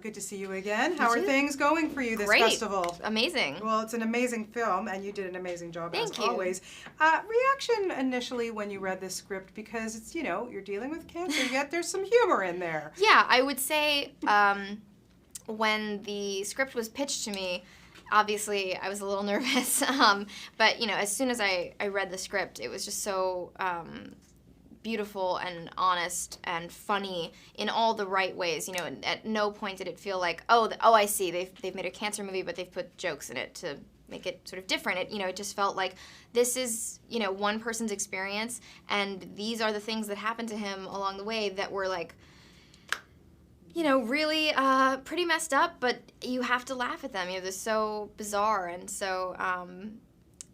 Good to see you again. How are things going for you this festival? Amazing. Well, it's an amazing film, and you did an amazing job Thank as you. always. Reaction initially when you read this script, because it's, you're dealing with cancer, yet there's some humor in there. Yeah, I would say when the script was pitched to me, obviously I was a little nervous, but as soon as I read the script, it was just so beautiful and honest and funny in all the right ways. At no point did it feel like, I see, they've made a cancer movie, but they've put jokes in it to make it sort of different. It just felt like this is, one person's experience, and these are the things that happened to him along the way that were like, really pretty messed up, but you have to laugh at them. They're so bizarre and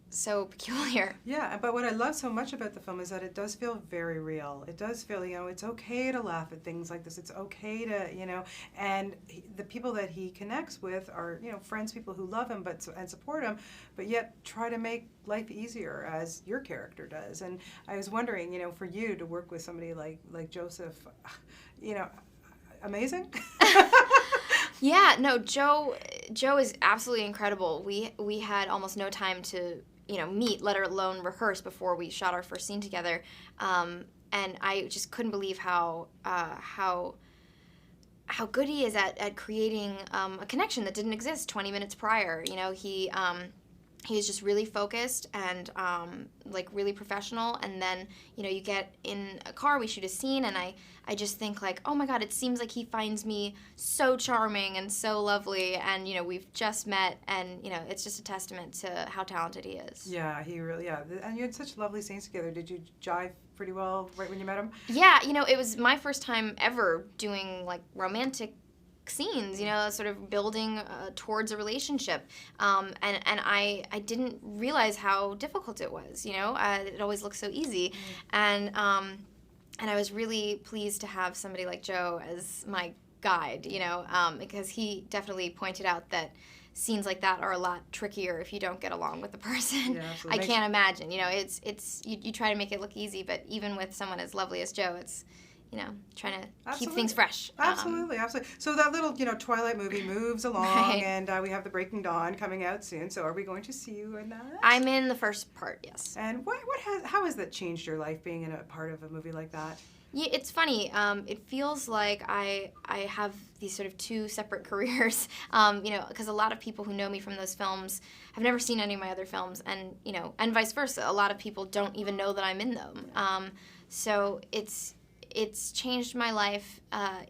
so peculiar. Yeah, but what I love so much about the film is that it does feel very real. It does feel, it's okay to laugh at things like this. It's okay to, and the people that he connects with are, friends, people who love him and support him, but yet try to make life easier, as your character does. And I was wondering, for you to work with somebody like Joseph, amazing. Yeah, no, Joe is absolutely incredible. We had almost no time to meet, let alone rehearse before we shot our first scene together, and I just couldn't believe how good he is at creating a connection that didn't exist 20 minutes prior. He is just really focused and really professional, and then you get in a car, we shoot a scene, and I just think like, oh my God, it seems like he finds me so charming and so lovely, and we've just met, and it's just a testament to how talented he is. Yeah, he really, and you had such lovely scenes together. Did you jive pretty well right when you met him? Yeah, it was my first time ever doing like romantic scenes, sort of building towards a relationship, and I didn't realize how difficult it was. It always looks so easy, and I was really pleased to have somebody like Joe as my guide, because he definitely pointed out that scenes like that are a lot trickier if you don't get along with the person. Yeah, so I can't imagine. It's you try to make it look easy, but even with someone as lovely as Joe, it's trying to keep things fresh. Absolutely. So that little, Twilight movie moves along, right. And we have The Breaking Dawn coming out soon. So are we going to see you in that? I'm in the first part, yes. And how has that changed your life, being in a part of a movie like that? Yeah, it's funny. It feels like I have these sort of two separate careers, because a lot of people who know me from those films have never seen any of my other films, and and vice versa. A lot of people don't even know that I'm in them. So it's changed my life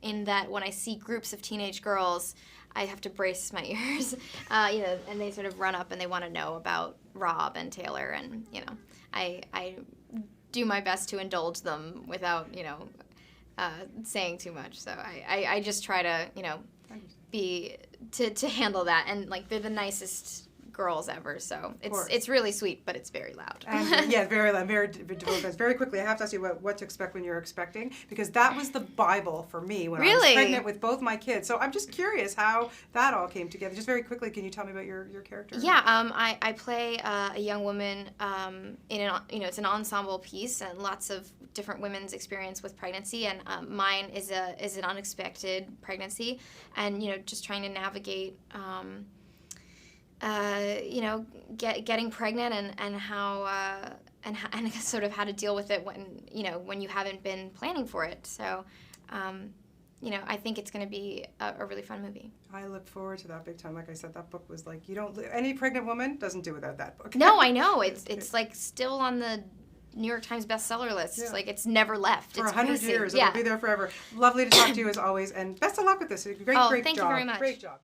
in that when I see groups of teenage girls, I have to brace my ears, and they sort of run up and they want to know about Rob and Taylor, and I do my best to indulge them without saying too much. So I just try to to handle that, and like they're the nicest girls ever, so it's really sweet, but it's very loud. And, yeah, very loud, very diverse. Very quickly, I have to ask you what to expect when you're expecting, because that was the Bible for me when I was pregnant with both my kids. So I'm just curious how that all came together. Just very quickly, can you tell me about your character? Yeah, I play a young woman in it's an ensemble piece, and lots of different women's experience with pregnancy, and mine is an unexpected pregnancy, and just trying to navigate getting pregnant and how and sort of how to deal with it when you haven't been planning for it. So, I think it's going to be a really fun movie. I look forward to that big time. Like I said, that book was like, any pregnant woman doesn't do without that book. No, I know. It's like still on the New York Times bestseller list. Yeah. Like it's never left. For 100 years. It'll be there forever. Lovely to talk to you as always, and best of luck with this. Great job. Thank you very much. Great job.